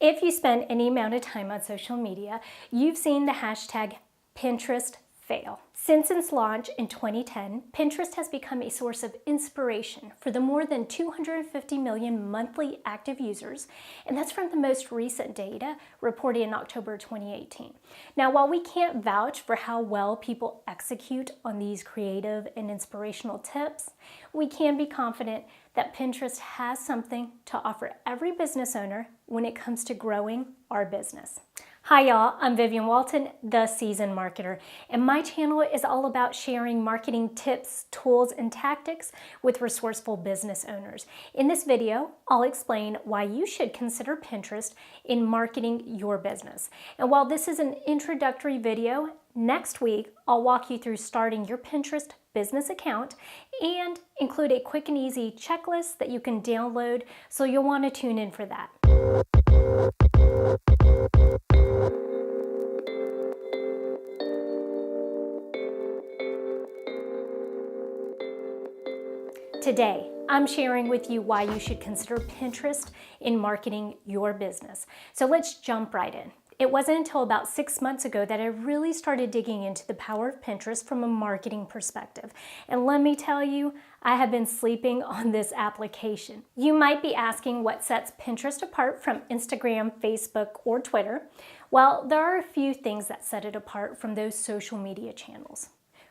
If you spend any amount of time on social media, you've seen the hashtag Pinterest fail. Since its launch in 2010, Pinterest has become a source of inspiration for the more than 250 million monthly active users, and that's from the most recent data reported in October 2018. Now, while we can't vouch for how well people execute on these creative and inspirational tips, we can be confident that Pinterest has something to offer every business owner when it comes to growing our business. Hi y'all, I'm Vivian Walton, the Seasoned Marketer, and my channel is all about sharing marketing tips, tools, and tactics with resourceful business owners. In this video, I'll explain why you should consider Pinterest in marketing your business. And while this is an introductory video, next week I'll walk you through starting your Pinterest business account and include a quick and easy checklist that you can download, so you'll want to tune in for that. Today, I'm sharing with you why you should consider Pinterest in marketing your business. So let's jump right in. It wasn't until about 6 months ago that I really started digging into the power of Pinterest from a marketing perspective. And let me tell you, I have been sleeping on this application. You might be asking what sets Pinterest apart from Instagram, Facebook, or Twitter. Well, there are a few things that set it apart from those social media channels.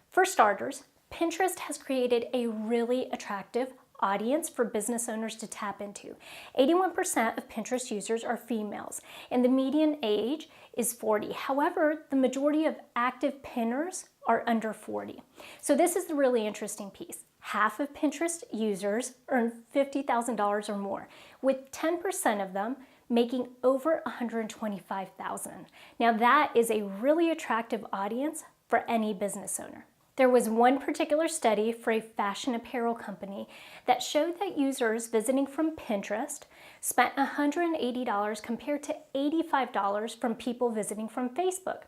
For starters, Pinterest has created a really attractive audience for business owners to tap into. 81% of Pinterest users are females, and the median age is 40. However, the majority of active pinners are under 40. So this is the really interesting piece. Half of Pinterest users earn $50,000 or more, with 10% of them making over $125,000. Now that is a really attractive audience for any business owner. There was one particular study for a fashion apparel company that showed that users visiting from Pinterest spent $180 compared to $85 from people visiting from Facebook.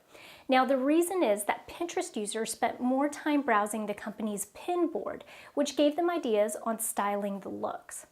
Now, the reason is that Pinterest users spent more time browsing the company's pin board, which gave them ideas on styling the looks.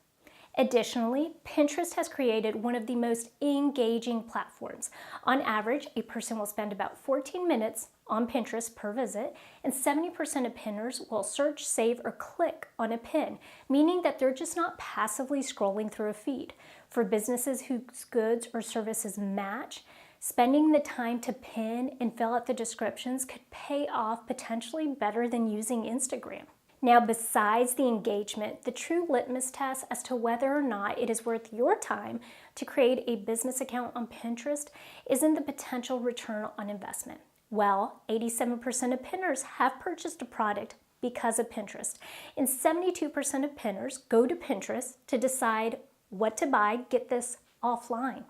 Additionally, Pinterest has created one of the most engaging platforms. On average, a person will spend about 14 minutes on Pinterest per visit, and 70% of pinners will search, save, or click on a pin, meaning that they're just not passively scrolling through a feed. For businesses whose goods or services match, spending the time to pin and fill out the descriptions could pay off potentially better than using Instagram. Now, besides the engagement, the true litmus test as to whether or not it is worth your time to create a business account on Pinterest is in the potential return on investment. Well, 87% of pinners have purchased a product because of Pinterest, and 72% of pinners go to Pinterest to decide what to buy, get this, offline.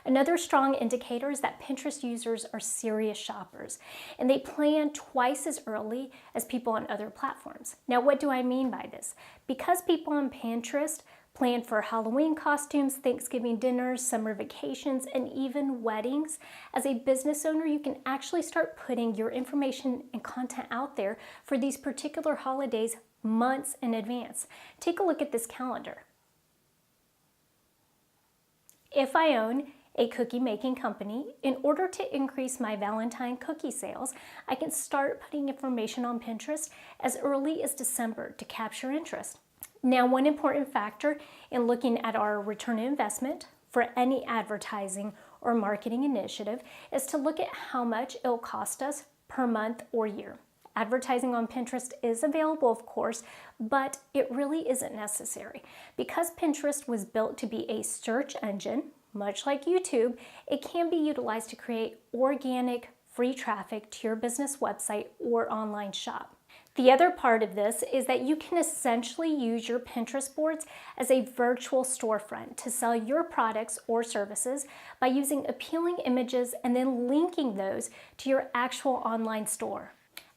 Another strong indicator is that Pinterest users are serious shoppers, and they plan twice as early as people on other platforms. Now, what do I mean by this? Because people on Pinterest plan for Halloween costumes, Thanksgiving dinners, summer vacations, and even weddings, as a business owner, you can actually start putting your information and content out there for these particular holidays months in advance. Take a look at this calendar. If I own a cookie making company, in order to increase my Valentine cookie sales, I can start putting information on Pinterest as early as December to capture interest. Now, one important factor in looking at our return on investment for any advertising or marketing initiative is to look at how much it'll cost us per month or year. Advertising on Pinterest is available, of course, but it really isn't necessary. Because Pinterest was built to be a search engine, much like YouTube, it can be utilized to create organic, free traffic to your business website or online shop. The other part of this is that you can essentially use your Pinterest boards as a virtual storefront to sell your products or services by using appealing images and then linking those to your actual online store.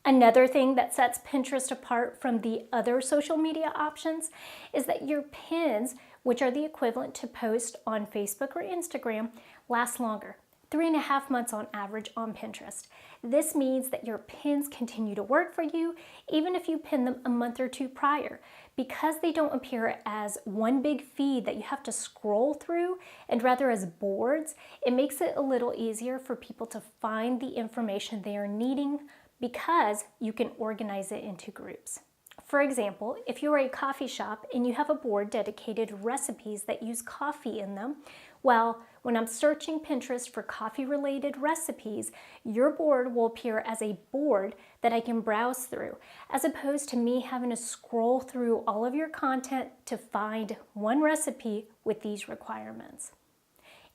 Another thing that sets Pinterest apart from the other social media options is that your pins, which are the equivalent to posts on Facebook or Instagram, last longer, 3.5 months on average on Pinterest. This means that your pins continue to work for you even if you pin them a month or two prior, because they don't appear as one big feed that you have to scroll through and rather as boards, it makes it a little easier for people to find the information they are needing because you can organize it into groups. For example, if you're a coffee shop and you have a board dedicated to recipes that use coffee in them, well, when I'm searching Pinterest for coffee-related recipes, your board will appear as a board that I can browse through, as opposed to me having to scroll through all of your content to find one recipe with these requirements.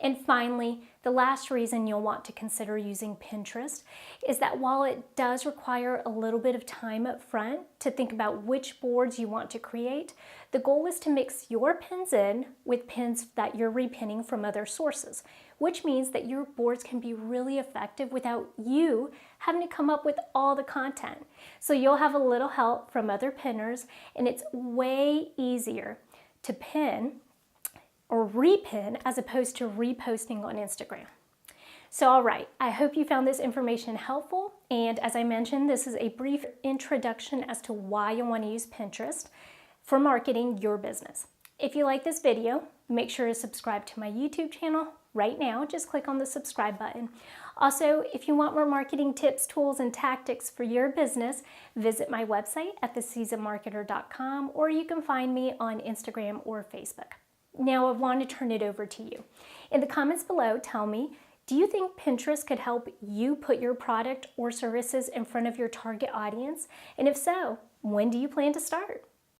And finally, the last reason you'll want to consider using Pinterest is that while it does require a little bit of time up front to think about which boards you want to create, the goal is to mix your pins in with pins that you're repinning from other sources, which means that your boards can be really effective without you having to come up with all the content. So you'll have a little help from other pinners, and it's way easier to pin or repin as opposed to reposting on Instagram. So all right, I hope you found this information helpful, and as I mentioned, this is a brief introduction as to why you want to use Pinterest for marketing your business. If you like this video, make sure to subscribe to my YouTube channel right now. Just click on the subscribe button. Also, if you want more marketing tips, tools, and tactics for your business, visit my website at theseasonedmarketer.com, or you can find me on Instagram or Facebook. Now I want to turn it over to you. In the comments below, tell me, do you think Pinterest could help you put your product or services in front of your target audience? And if so, when do you plan to start?